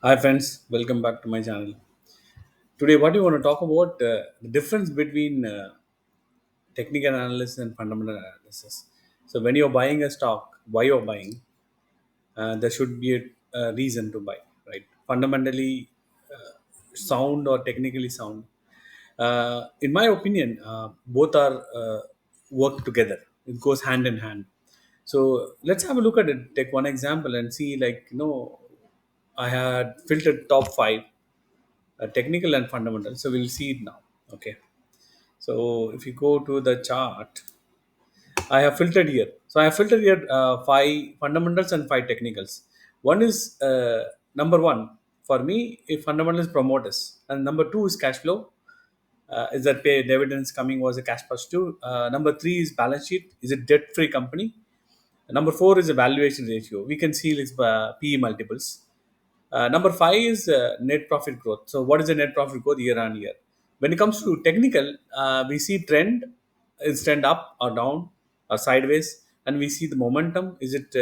Hi friends, welcome back to my channel. Today, what you want to talk about the difference between technical analysis and fundamental analysis. So, when you're buying a stock, why you're buying, there should be a reason to buy, right? Fundamentally sound or technically sound. In my opinion, both are work together. It goes hand in hand. So let's have a look at it. Take one example and see, I had filtered top five technical and fundamental. So we'll see it now. Okay. So if you go to the chart, I have filtered here. So I have filtered here five fundamentals and five technicals. One is number one for me. If fundamental is promoters, and number two is cash flow. Is that pay dividends coming was a cash positive. Number three is balance sheet. Is it debt free company? Number four is a valuation ratio. We can see it's PE multiples. Number five is net profit growth. So, what is the net profit growth year on year? When it comes to technical, we see trend is trend up or down or sideways, and we see the momentum. Is it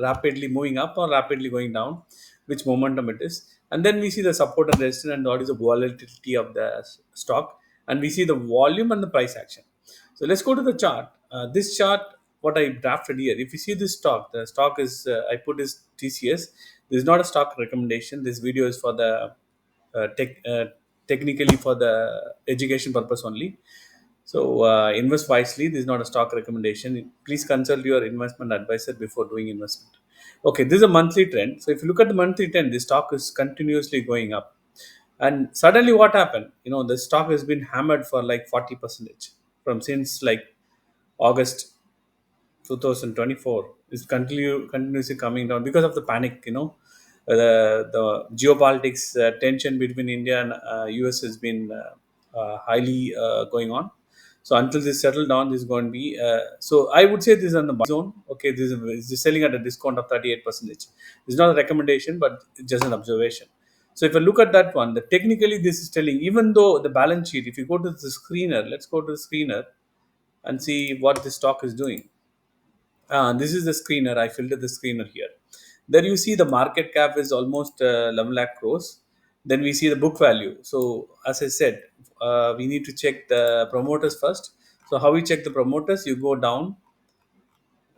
rapidly moving up or rapidly going down? Which momentum it is, and then we see the support and resistance and what is the volatility of the stock, and we see the volume and the price action. So let's go to the chart. This chart, what I drafted here, if you see this stock, the stock is I put is TCS. This is not a stock recommendation. This video is for the technically for the education purpose only. So invest wisely. This is not a stock recommendation. Please consult your investment advisor before doing investment. Okay, this is a monthly trend. So if you look at the monthly trend, the stock is continuously going up. And suddenly, what happened? The stock has been hammered for like 40% from since like August 2024. It's continuously coming down because of the panic. The geopolitics tension between India and US has been highly going on. So until this settle down, this is going to be. So I would say this is on the buy zone. Okay, this is selling at a discount of 38%. This is not a recommendation, but it's just an observation. So if I look at that one, the technically this is telling, even though the balance sheet, if you go to the screener, let's go to the screener and see what the stock is doing. This is the screener. I filtered the screener here. There you see the market cap is almost 11 lakh crores. Then we see the book value. So as I said, we need to check the promoters first. So how we check the promoters? You go down.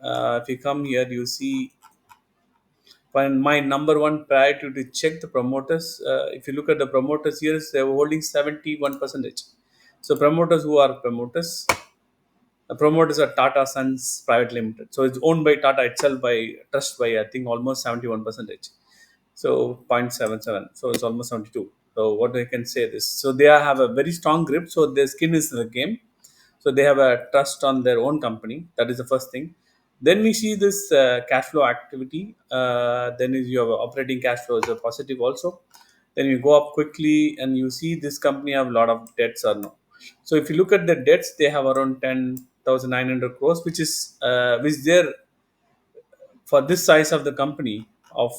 If you come here, you see my number one priority to check the promoters. If you look at the promoters here, they're holding 71%. So promoters, who are promoters? The promoters are Tata Sons Private Limited. So it's owned by Tata itself by trust by I think almost 71%. So 0.77. So it's almost 72. So what I can say this. So they have a very strong grip. So their skin is in the game. So they have a trust on their own company. That is the first thing. Then we see this cash flow activity. Then is your operating cash flow is a positive also. Then you go up quickly and you see this company have a lot of debts or no. So if you look at the debts, they have around 10,900 crores, which there for this size of the company of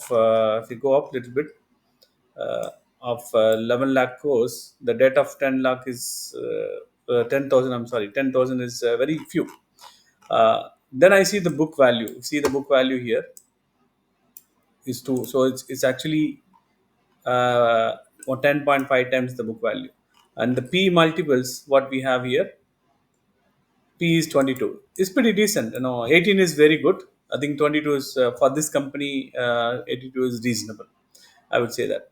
if you go up a little bit of 11 lakh crores, the debt of 10 lakh is 10,000. I'm sorry, 10,000 is very few. Then I see the book value. See the book value here is two. So it's actually or 10.5 times the book value. And the P multiples, what we have here, P is 22. It's pretty decent. 18 is very good. I think 22 is for this company. 82 is reasonable. I would say that.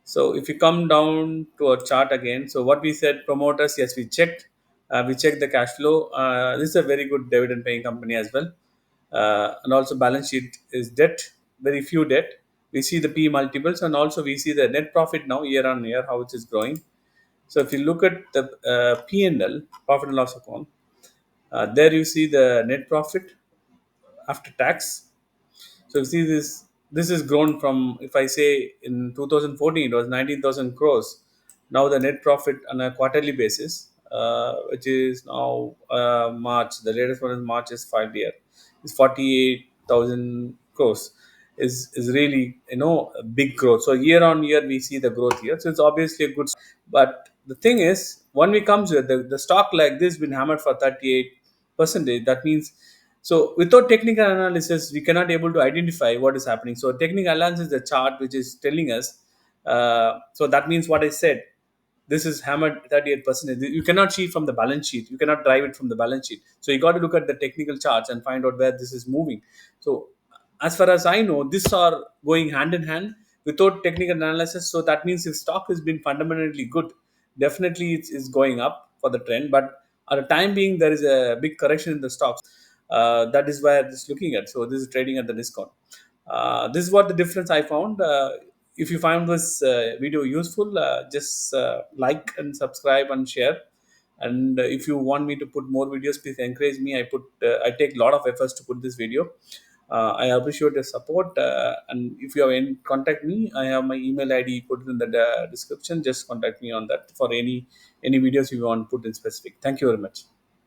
So if you come down to our chart again, so what we said, promoters, yes, we checked. We checked the cash flow. This is a very good dividend paying company as well. And also balance sheet is debt, very few debt. We see the P multiples, and also we see the net profit now year on year, how it is growing. So if you look at the P&L, profit and loss account, there you see the net profit after tax. So you see this is grown from, if I say in 2014 it was 19,000 crores. Now the net profit on a quarterly basis, which is now March. The latest one is March is 5 year. Is 48,000 crores. Is really a big growth. So year on year we see the growth here. So it's obviously a good. But the thing is, when we comes with the stock like this been hammered for 38%, that means So without technical analysis, we cannot able to identify what is happening. So technical analysis is the chart which is telling us. So that means what I said. This is hammered 38%. You cannot see from the balance sheet. You cannot drive it from the balance sheet. So you got to look at the technical charts and find out where this is moving. So as far as I know, these are going hand in hand without technical analysis. So that means if stock has been fundamentally good, definitely it's going up for the trend. But at the time being, there is a big correction in the stocks. That is where this looking at. So this is trading at the discount. This is what the difference I found. If you find this video useful, just like and subscribe and share. And if you want me to put more videos, please encourage me. I take a lot of efforts to put this video. I appreciate your support. And if you have any, contact me. I have my email ID put in the description. Just contact me on that for any videos you want put in specific. Thank you very much.